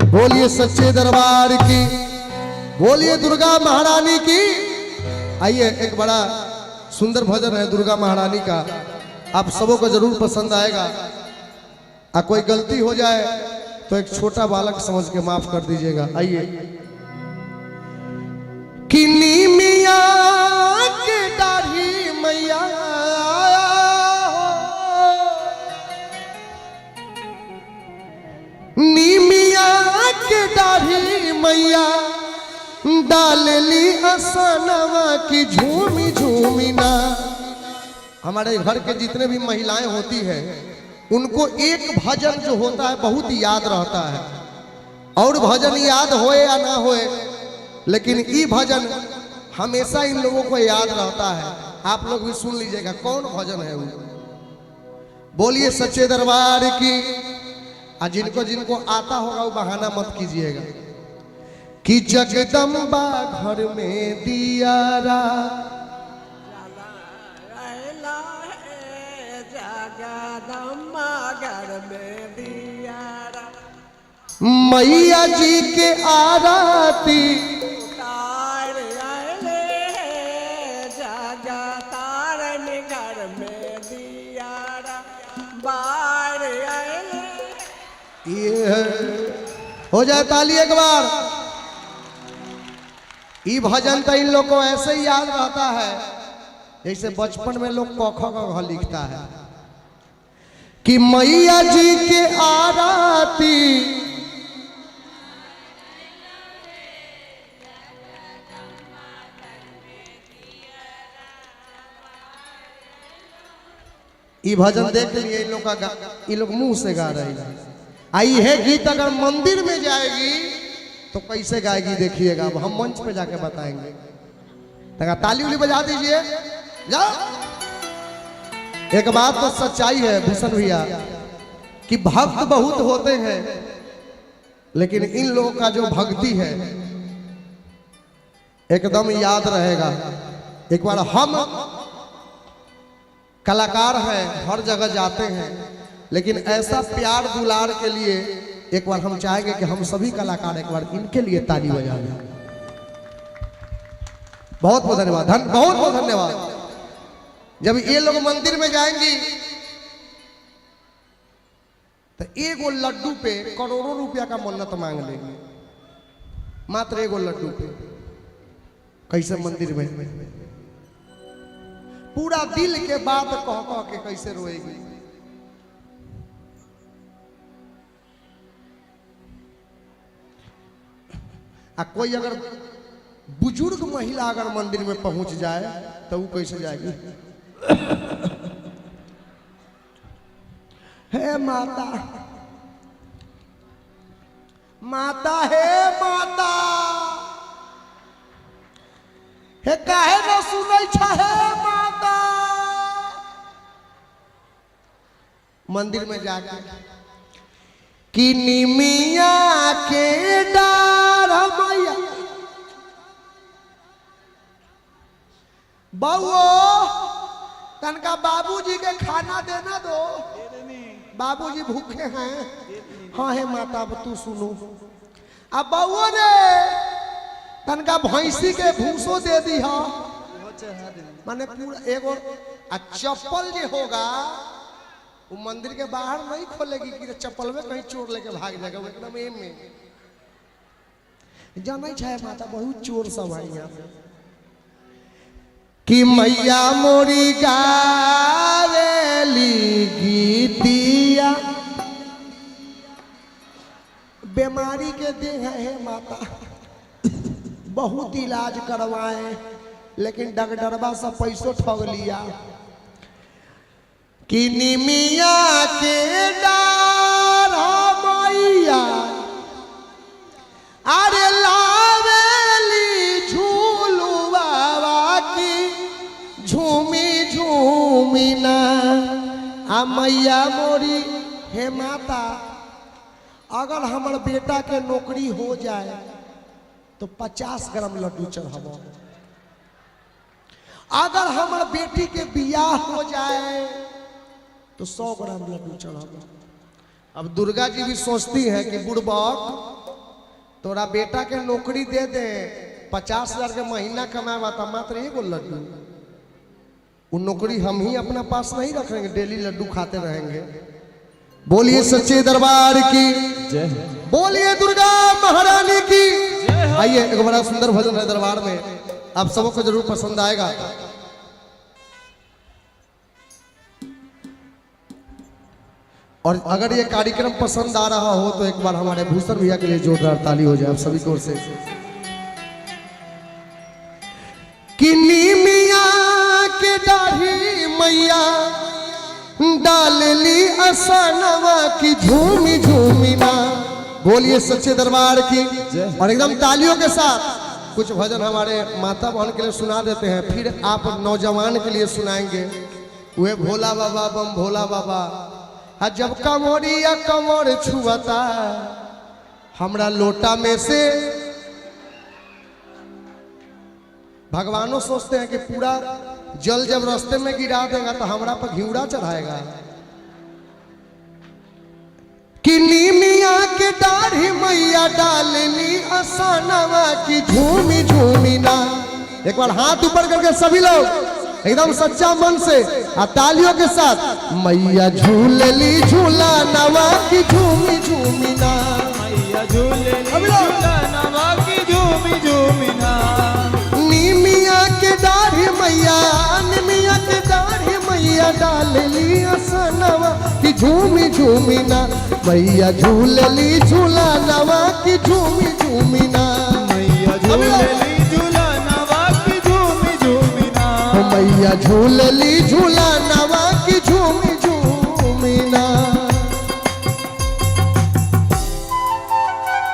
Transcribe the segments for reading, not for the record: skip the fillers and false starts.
बोलिए सच्चे दरबार की, बोलिए दुर्गा महारानी की। आइए, एक बड़ा सुंदर भजन है दुर्गा महारानी का, आप सबों को जरूर पसंद आएगा। कोई गलती हो जाए तो एक छोटा बालक समझ के माफ कर दीजिएगा। आइए। किन्नी मिया के दाढ़ी मैया नीमिया के दाढ़ी मैया डाल ली असनवा की झूमी झूमी ना। हमारे घर के जितने भी महिलाएं होती हैं उनको एक भजन जो होता है बहुत याद रहता है, और भजन याद होए या ना होए लेकिन ये भजन हमेशा इन लोगों को याद रहता है। आप लोग भी सुन लीजिएगा कौन भजन है वो। बोलिए सच्चे दरबार की। जिनको जिनको आता होगा वो बहाना मत कीजिएगा कि जगदम्बा घर में दियारा जगदम्बा घर में दियारा मैया जी के आरती जगतारन घर में दियारा बार ये हो जाए ताली एक बार। ये भजन तो इन लोग को ऐसे ही याद रहता है जैसे बचपन में लोग क ख ग घ लिखता है कि मैया जी के आरती ये भजन देख लिए इन लोग का, ये लोग मुंह से गा रहे हैं। आई है गीत अगर मंदिर में जाएगी तो कैसे गाएगी देखिएगा, अब हम मंच पे जाके बताएंगे। तक ताली उली बजा दीजिए जाओ। एक बात तो सच्चाई है भूषण भैया कि भक्त बहुत होते हैं लेकिन इन लोगों का जो भक्ति है एकदम याद रहेगा। एक बार हम कलाकार हैं, हर जगह जाते हैं, लेकिन ऐसा प्यार दुलार के लिए एक बार हम चाहेंगे कि हम सभी कलाकार एक बार इनके लिए ताली बजा दें। बहुत बहुत धन्यवाद, बहुत बहुत धन्यवाद। जब ये लोग मंदिर में जाएंगी तो एगो लड्डू पे करोड़ों रुपया का मन्नत मांग लेंगे, मात्र एगो लड्डू पे। कैसे मंदिर में पूरा दिल के बात कह कह के कैसे रोएगी। कोई अगर बुजुर्ग महिला अगर मंदिर में पहुंच जाए तो वो कैसे जाएगी। हे माता, माता हे माता, हे काहे न सुनै छ हे माता। मंदिर में जाके कि निमिया के डार मैया बउओ तनका बाबूजी के खाना देना दो, बाबूजी भूखे हैं। हाँ हे माता अब तू सुनो। अब बउओ ने तनका भैंसी के भूसो दे दी हा, माने पूरा एगो। चप्पल जो होगा वो मंदिर के बाहर नहीं खोलेगी कि चप्पल में कहीं चोर लेके भाग जाएगा, एकदम एम में। जाना है माता बहुत चोर सब है यहाँ कि मैया मोरी गावेली गीतिया। बीमारी के देह है माता, बहुत इलाज करवाए लेकिन डॉक्टरबा सब पैसों ठग लिया। कि निमिया के डार मैया अरे लावेली झूलू बाबा की झूमी झूमी ना। मैया मोरी हे माता अगर हमार बेटा के नौकरी हो जाए तो 50 ग्राम लड्डू चढ़ाबो। अगर हमार बेटी के बियाह हो जाए तो 100 ग्राम लड्डू चढ़ाबो। अब दुर्गा जी भी सोचती है कि बुड़बक तोरा बेटा के नौकरी दे दे 50,000 के महीना कमाएगा तो मात्र एगो लड्डू, वो नौकरी हम ही अपना पास नहीं रखेंगे, डेली लड्डू खाते रहेंगे। बोलिए सच्चे दरबार की जय, बोलिए दुर्गा महारानी की। आइए एक बड़ा सुंदर भजन है दरबार में, आप सबको जरूर पसंद आएगा। और अगर ये कार्यक्रम पसंद आ रहा हो तो एक बार हमारे भूषण भैया के लिए जोरदार ताली हो जाए आप सभी की ओर से। किन्नी मिया के दाढ़ी मैया डाल ली असनवा की झूमी झूमी ना। बोलिए सच्चे दरबार की और एकदम तालियों के साथ कुछ भजन हमारे माता बहन के लिए सुना देते हैं, फिर आप नौजवान के लिए सुनाएंगे। वे भोला बाबा बम भोला बाबा, जब कमोरिया कमर छुआता हमरा लोटा में से। भगवानों सोचते हैं कि पूरा जल जब रास्ते में गिरा देगा तो हमरा पर घिउड़ा चढ़ाएगा। किन्नी मिया के दाढ़ी मैया डाल ली असानवा की झूमी झूमी ना। एक बार हाथ ऊपर करके सभी लोग एकदम सच्चा मन से तालियों के साथ। मैया झूलली झूला नवा की झूमी झूमी ना, मैया झूलली झूला नवा की झूमी झूमी ना। नीमिया के दाढ़ी मैया, नीमिया के दाढ़ी मैया डाल ली असनवा की झूमी झूमी ना। मैया झूलली झूला नवा की झूमी झूमी ना, मैया झूलली झूला नवा की झूमी झूमी ना। मैया झूलली झूला नवा की झूमी झूमी ना।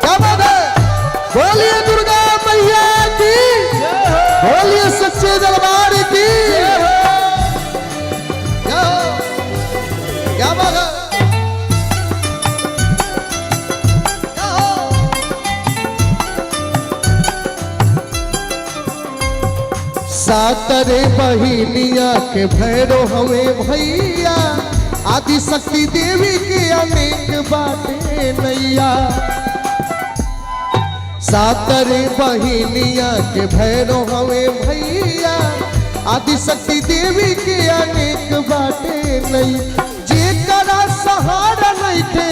क्या बात है, बोलिए दुर्गा मैया की, बोलिए सच्चे दरबार की। क्या बात है, सातरे बहिनिया के भैरो हमें भैया, आदि शक्ति देवी के अनेक बातें नैया। सातरे बहिनिया के भैरो हमें भैया, आदि शक्ति देवी के अनेक बातें नैया। जेकरा सहारा नहीं थे,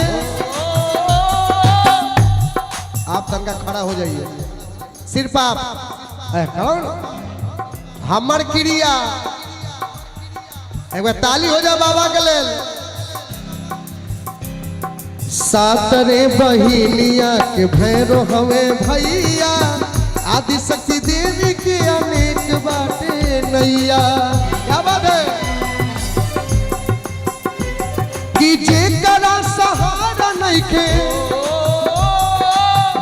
आप तनका खड़ा हो जाइए, सिर्फ आप कौन हमर क्रिया एक बार ताली हो जाए बाबा के लेल। सातरे बहिनिया के भैरो हमें भैया, आदि शक्ति देवी के अनेक बाटे नैया। क्या बात है कि जेकरा सहारा नहीं खे,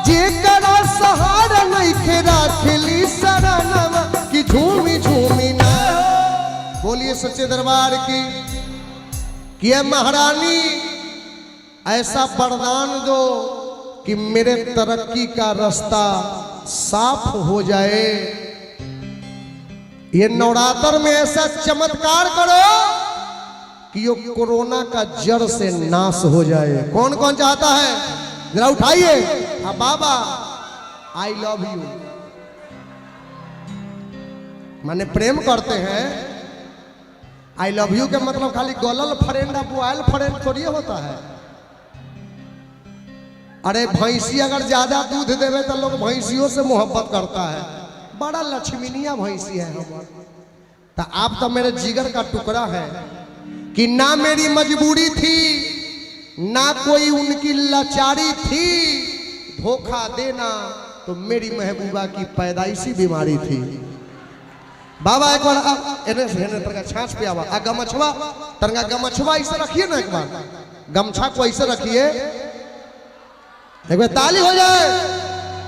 जेकरा सहारा नहीं खे राखली शरणवा की झूमी झूमी ना। बोलिए सच्चे दरबार की कि महारानी ऐसा वरदान दो कि मेरे तरक्की का रास्ता साफ हो जाए। ये नवरात्र में ऐसा चमत्कार करो कि ये कोरोना का जड़ से नाश हो जाए। कौन कौन चाहता है जरा उठाइए। हाँ बाबा आई लव यू माने प्रेम करते हैं। आई लव यू के मतलब खाली गलल फ्रेंड बॉयल फ्रेंड थोड़ी होता है। अरे भैंसी अगर ज्यादा दूध देवे तो लोग भैंसियों से मोहब्बत करता है। बड़ा लक्ष्मीनिया भैंसी है हमार। तो आप तो मेरे जिगर का टुकड़ा है कि ना मेरी मजबूरी थी ना कोई उनकी लाचारी थी। धोखा देना तो मेरी महबूबा की पैदाइशी बीमारी थी। बाबा एक बार तरंगा छाछ पे आवा आ गमछवा तरंगा गमछवा ऐसे रखिए ना, एक बार गमछा को ऐसे रखिए, एक बार ताली हो जाए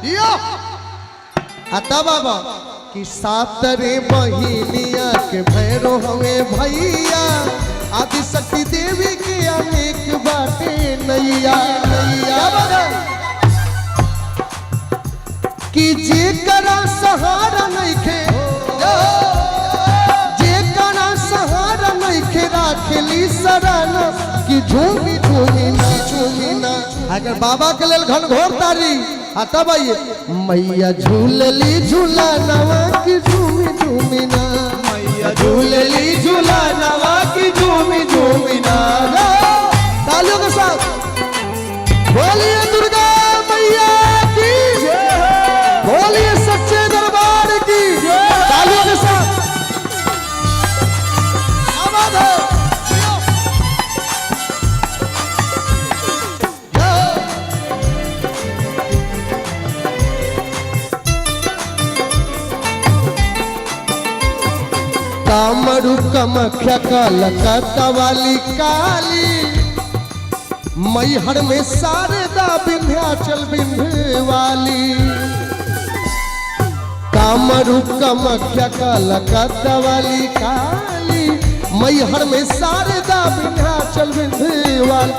यो। आता बाबा कि सातरे बहिनिया के भैरो हमें भैया, आदि शक्ति देवी के अनेक बाटे नैया नैया। कि जेकरा सहारा नहीं खे, जेकरा सहारा नहीं खे राखली शरण की झूमी झूमी ना झूमी ना। अगर बाबा के लेल घनघोर तारी तब आइए मैया झूलली झूला नवा की झूमी झूमी ना, मैया झूलली झूला नवा की झूमी झूमी ना। तालियों के साथ बोलिए दुर्गा मैया की, बोलिए सच्चे दरबार की, तालियों के साथ। आवाज है कामरू कमख्या कलकत्ता वाली काली, मैहर में शारदा विंध्याचल विंध्य वाली। कामरू कमख्या कलकत्ता वाली काली, मैहर में शारदा विंध्याचल विंध्य वाली।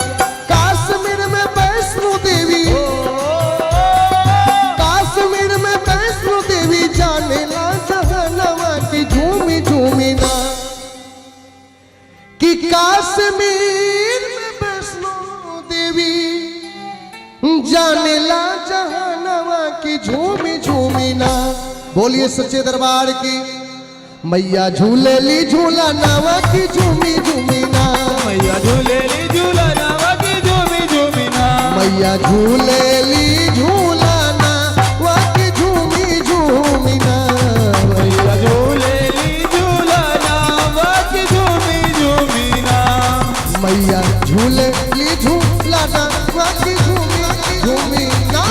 काश्मीर में वैष्णो देवी, काश्मीर में वैष्णो देवी जाने ला जहनवा की झूमी झूमी ना, कि काश्मीर में वैष्णो देवी जाने ला जहानवा की झूमी झूमी ना। बोलिए सच्चे दरबार की मैया झूलेली झूला नवा की झूमी झूमी ना, मैया झूलेली झूला नवा की झूमी झूमी ना, मैया झूलेली झूला नवा की झूमी झूमी ना, मैया झूलेली झूला नवा की झूमी झूमी ना, मैया झूलेली झूला नवा की झूमी झूमी ना,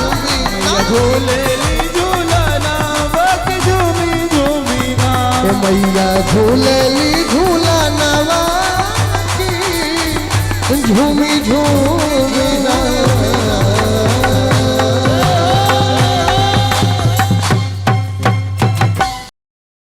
मैया झूलेली झूला नवा की झूमी झूमी ना, मैया झूलेली झूला नवा की झूमी झूमी